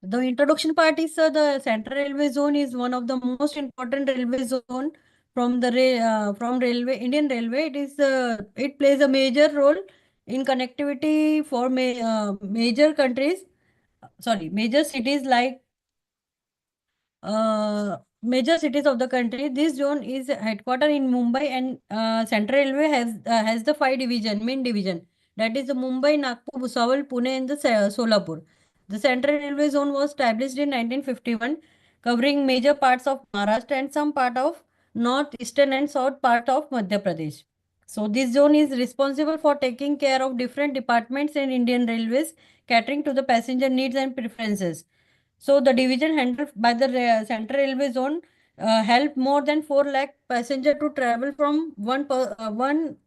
The introduction part is the Central Railway Zone is one of the most important railway zone from the from railway Indian Railway. It plays a major role in connectivity for major countries. Sorry, major cities of the country. This zone is headquartered in Mumbai, and Central Railway has the main division. That is the Mumbai, Nagpur, Bhusawal, Pune, and the Solapur. The Central Railway Zone was established in 1951, covering major parts of Maharashtra and some part of northeastern and south part of Madhya Pradesh. So this zone is responsible for taking care of different departments in Indian Railways, catering to the passenger needs and preferences. So the division handled by the Central Railway Zone helped more than 4 lakh passengers to travel from one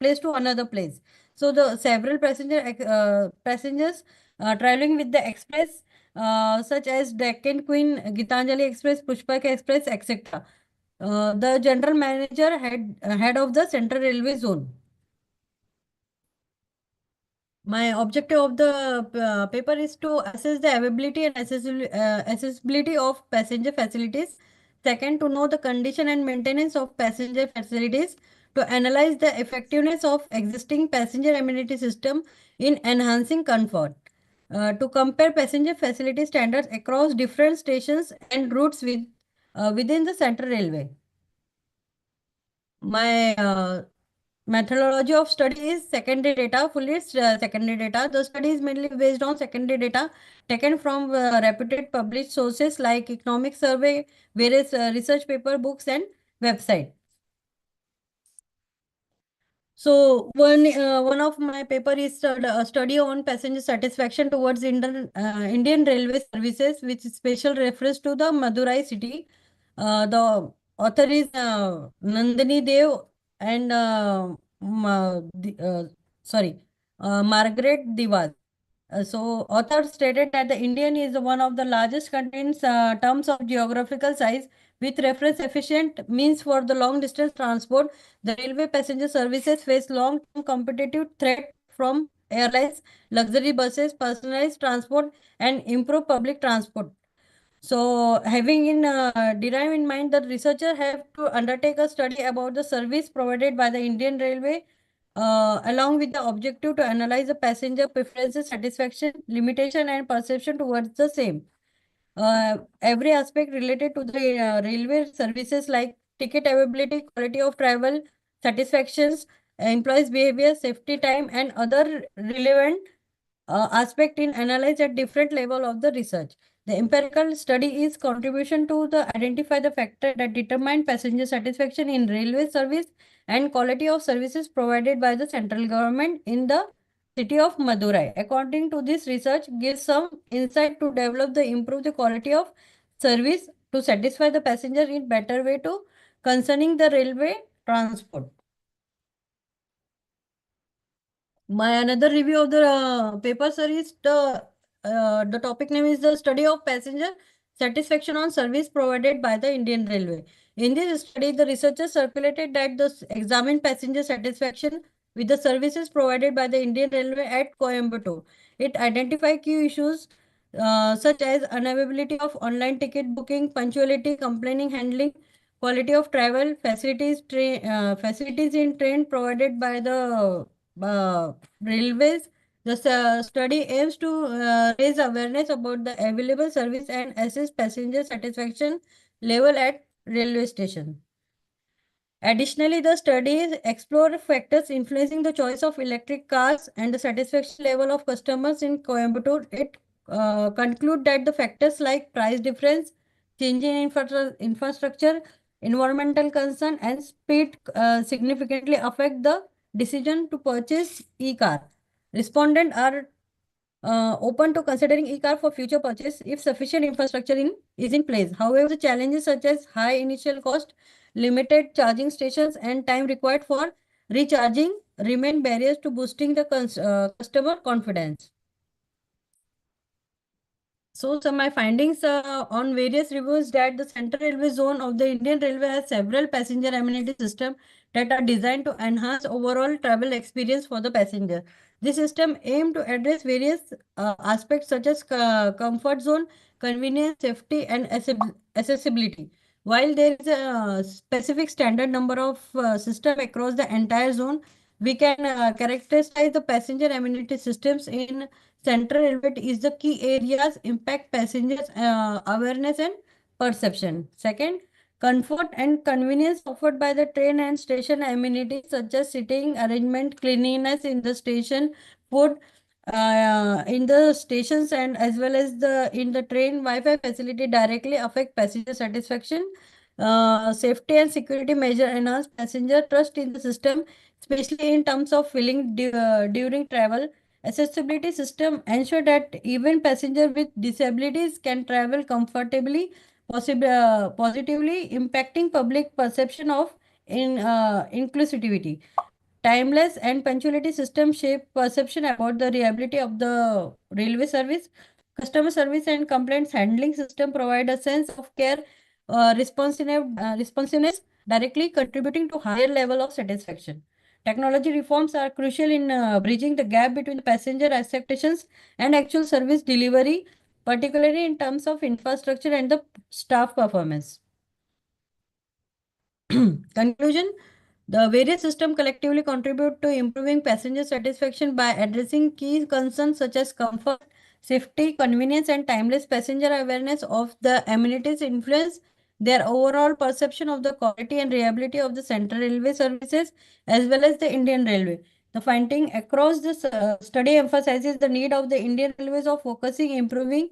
place to another place. So the several passengers traveling with the express such as Deccan Queen, Gitanjali Express, Pushpak Express, etc. The general manager head of the Central Railway Zone. My objective of the paper is to assess the availability and accessibility of passenger facilities. Second, to know the condition and maintenance of passenger facilities. To analyze the effectiveness of existing passenger amenity system in enhancing comfort. To compare passenger facility standards across different stations and routes within the Central Railway. My methodology of study is secondary data, secondary data. The study is mainly based on secondary data taken from reputed published sources like economic survey, various research paper, books, and website. So one of my paper is a study on passenger satisfaction towards Indian Railway services, with special reference to the Madurai city. The author is Nandini Dev and Margaret Diwaz. So author stated that the Indian is one of the largest country in terms of geographical size, with reference efficient means for the long distance transport. The railway passenger services face long-term competitive threat from airlines, luxury buses, personalized transport, and improved public transport. So, having derived in mind that researchers have to undertake a study about the service provided by the Indian Railway, along with the objective to analyze the passenger preferences, satisfaction, limitation, and perception towards the same. Every aspect related to the railway services like ticket availability, quality of travel, satisfactions, employees' behavior, safety time, and other relevant aspect in analyzed at different level of the research. The empirical study is contribution to the identify the factor that determine passenger satisfaction in railway service and quality of services provided by the central government in the city of Madurai. According to this research, gives some insight to develop the improve the quality of service to satisfy the passenger in better way to concerning the railway transport. My another review of the paper, sir, is the topic name is the study of passenger satisfaction on service provided by the Indian Railway. In this study, the researchers circulated that the examined passenger satisfaction with the services provided by the Indian Railway at Coimbatore. It identified key issues such as unavailability of online ticket booking, punctuality, complaining handling, quality of travel, facilities in train provided by the railways. The study aims to raise awareness about the available service and assess passenger satisfaction level at railway station. Additionally, the studies explore factors influencing the choice of electric cars and the satisfaction level of customers in Coimbatore. It conclude that the factors like price difference, changing infrastructure, environmental concern, and speed significantly affect the decision to purchase e-car. Respondents are open to considering e-car for future purchase if sufficient infrastructure is in place. However, the challenges such as high initial cost, limited charging stations, and time required for recharging remain barriers to boosting the customer confidence. So my findings on various reviews that the Central Railway Zone of the Indian Railway has several passenger amenity systems that are designed to enhance overall travel experience for the passenger. This system aim to address various aspects such as comfort zone, convenience, safety, and accessibility. While there is a specific standard number of system across the entire zone, we can characterize the passenger amenity systems in Central Railway is the key areas impact passengers awareness and perception. Second, comfort and convenience offered by the train and station amenities such as sitting arrangement, cleanliness in the station, food in the stations, and as well as the in the train Wi-Fi facility directly affect passenger satisfaction. Safety and security measure enhance passenger trust in the system, especially in terms of filling during travel. Accessibility system ensure that even passenger with disabilities can travel comfortably, positively impacting public perception of inclusivity. Timeless and punctuality system shape perception about the reliability of the railway service. Customer service and complaints handling system provide a sense of care, responsiveness, directly contributing to higher level of satisfaction. Technology reforms are crucial in bridging the gap between the passenger expectations and actual service delivery, particularly in terms of infrastructure and the staff performance. Conclusion. The various systems collectively contribute to improving passenger satisfaction by addressing key concerns such as comfort, safety, convenience, and timeless passenger awareness of the amenities influence their overall perception of the quality and reliability of the Central Railway services as well as the Indian Railway. The finding across this study emphasizes the need of the Indian Railways of focusing improving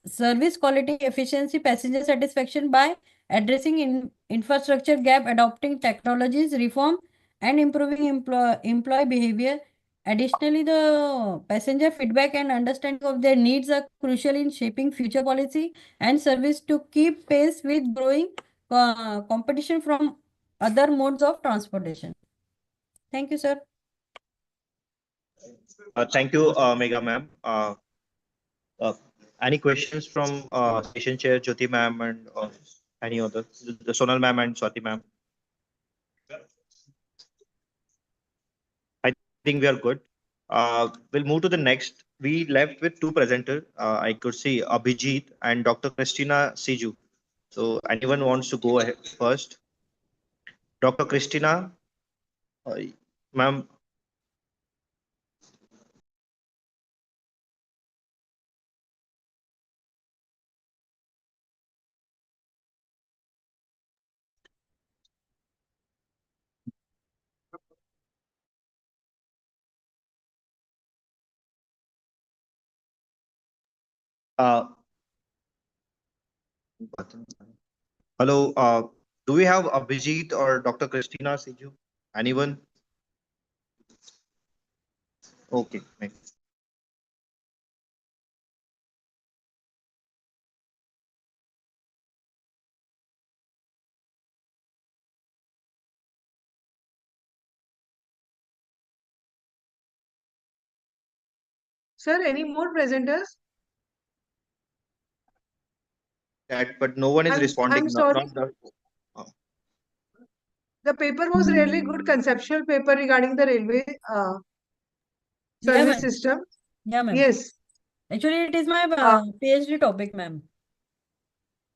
service quality, efficiency, passenger satisfaction by addressing infrastructure gap, adopting technologies, reform, and improving employee behavior. Additionally, the passenger feedback and understanding of their needs are crucial in shaping future policy and service to keep pace with growing competition from other modes of transportation. Thank you, sir. Thank you, Megha ma'am. Uh, any questions from station chair Jyoti ma'am and any other, the Sonal ma'am and Swati ma'am? I think we are good. We'll move to the next. We left with two presenters. I could see Abhijit and Dr. Christina Siju. So anyone wants to go ahead first? Dr. Christina, ma'am. Uh, hello. Do we have Abhijit or Dr. Christina Siju? Anyone? Okay. Next. Sir, any more presenters? That, but no one is responding. I'm sorry. The paper was really good conceptual paper regarding the railway service system. Yeah, ma'am. Yes. Actually, it is my PhD topic, ma'am.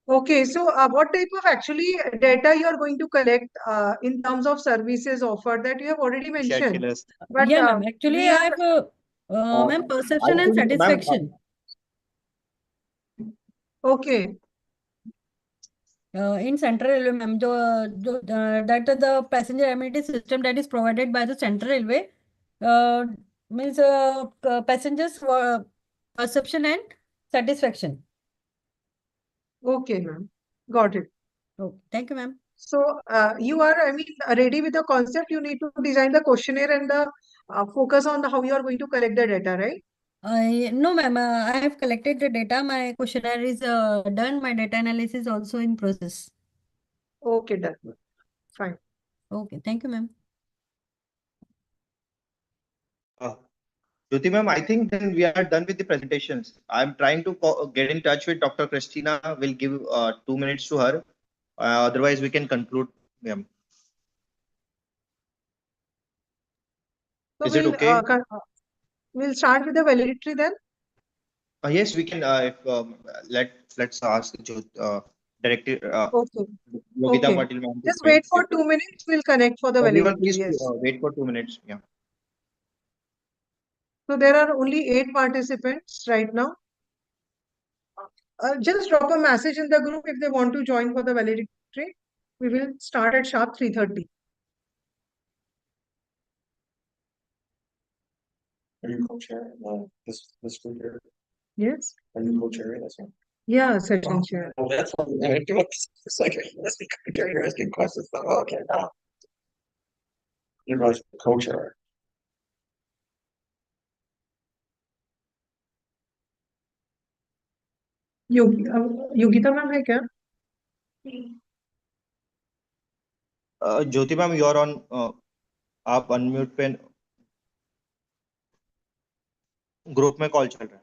Okay, so what type of actually data you are going to collect in terms of services offered that you have already mentioned? But yeah, ma'am. Actually, we I are have ma'am, perception and satisfaction. Okay. In Central Railway, ma'am, that the passenger amenity system that is provided by the Central Railway means passengers perception and satisfaction. Okay, ma'am. Got it. Okay, thank you, ma'am. So you are, I mean, ready with the concept. You need to design the questionnaire and the focus on how you are going to collect the data, right? No, ma'am. I have collected the data. My questionnaire is done. My data analysis also in process. Okay, done. Fine. Okay, thank you, ma'am. Jyoti ma'am, I think then we are done with the presentations. I'm trying to get in touch with Dr. Christina. We'll give 2 minutes to her. Otherwise, we can conclude, ma'am. So Is it we'll okay? we'll start with the validity then. Yes, we can. If let's ask Director Okay. Yogita Okay. Patil ma'am to Just join. wait for 2 minutes. We'll connect for the Everyone, validity. please Yes. wait for 2 minutes. Yeah. So there are only 8 participants right now. Just drop a message in the group if they want to join for the validity. We will start at sharp 3:30. Are you co-chair this group here? Yes. Are you co-chair this one? Yeah, session chair. Oh, that's what it's like, you're asking questions. Oh, okay, now. You're right, co-chair. Yogita ma'am है क्या? ज्योति ma'am, you are on. आप unmute पे group में call चल रहा है.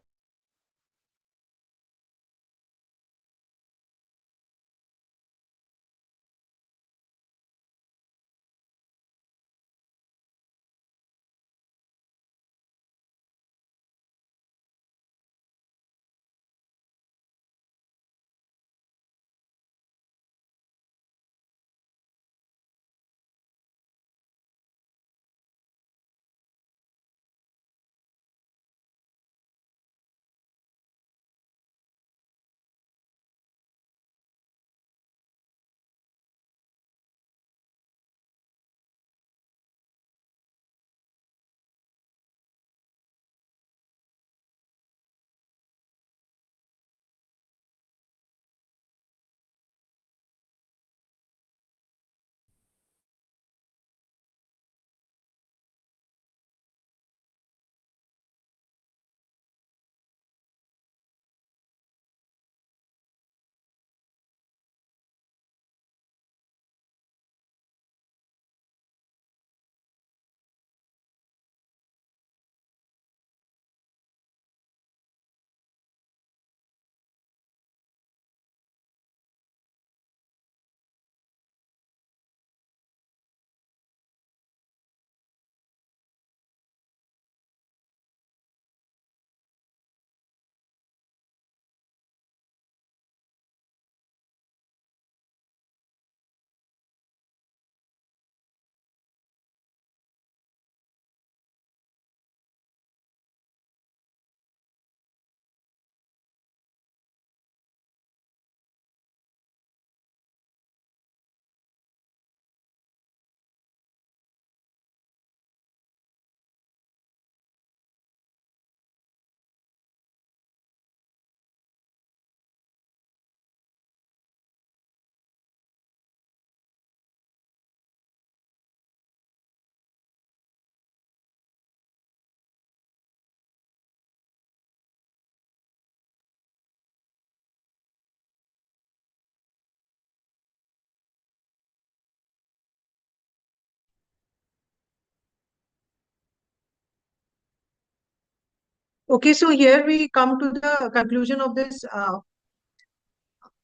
Okay, so here we come to the conclusion of this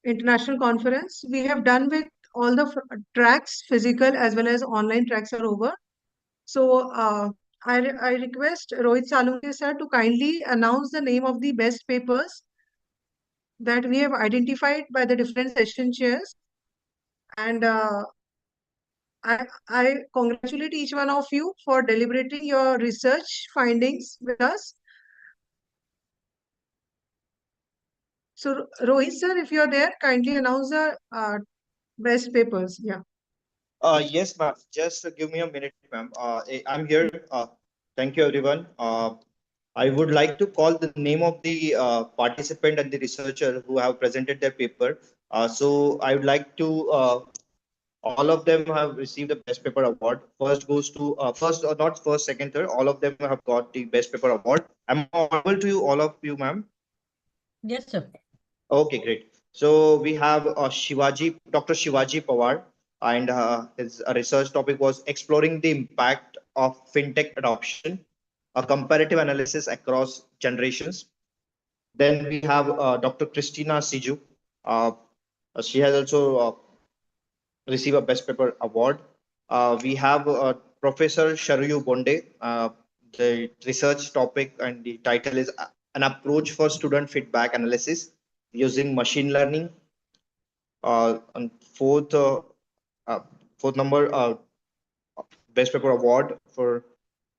international conference. We have done with all the tracks, physical as well as online tracks are over. So I request Rohit Salunke sir to kindly announce the name of the best papers that we have identified by the different session chairs. And I congratulate each one of you for deliberating your research findings with us. So Rohit sir, if you're there, kindly announce the best papers. Yeah. Yes, ma'am. Just give me a minute, ma'am. I'm here. Thank you, everyone. I would like to call the name of the participant and the researcher who have presented their paper. So I would like to. All of them have received the best paper award. First goes to first, or not first, second, third. All of them have got the best paper award. Am I audible to you, all of you, ma'am? Yes, sir. Okay, great. So we have Dr. Shivaji Pawar, and his research topic was exploring the impact of fintech adoption. a comparative analysis across generations. Then we have Dr. Christina Siju. She has also received a Best Paper Award. We have Professor Sharayu Bonde. The research topic and the title is An Approach for Student Feedback Analysis Using Machine Learning. And fourth number, Best Paper Award for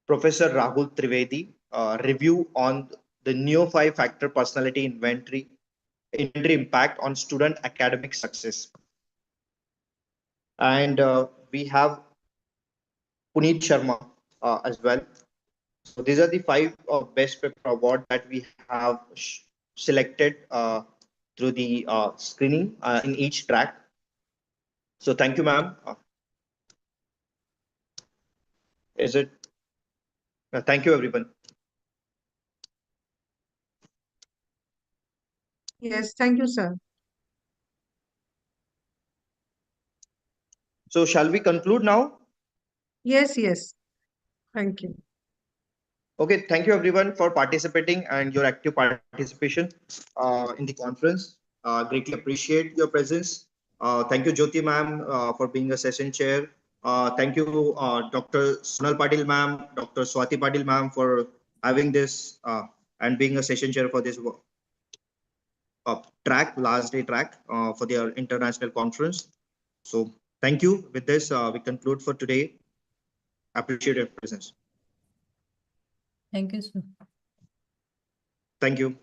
Professor Rahul Trivedi, review on the Neo 5-factor personality inventory impact on student academic success. And we have Puneet Sharma as well. So these are the 5 Best Paper Award that we have selected through the screening in each track. So thank you, ma'am. Is it? Thank you, everyone. Yes, thank you, sir. So shall we conclude now? Yes, yes. Thank you. Okay, thank you everyone for participating and your active participation in the conference. Greatly appreciate your presence. Thank you, Jyoti ma'am, for being a session chair. Thank you, Dr. Sonal Patil ma'am, Dr. Swati Patil ma'am, for having this and being a session chair for this last day track for their international conference. So thank you. With this, we conclude for today. Appreciate your presence. Thank you, sir. Thank you.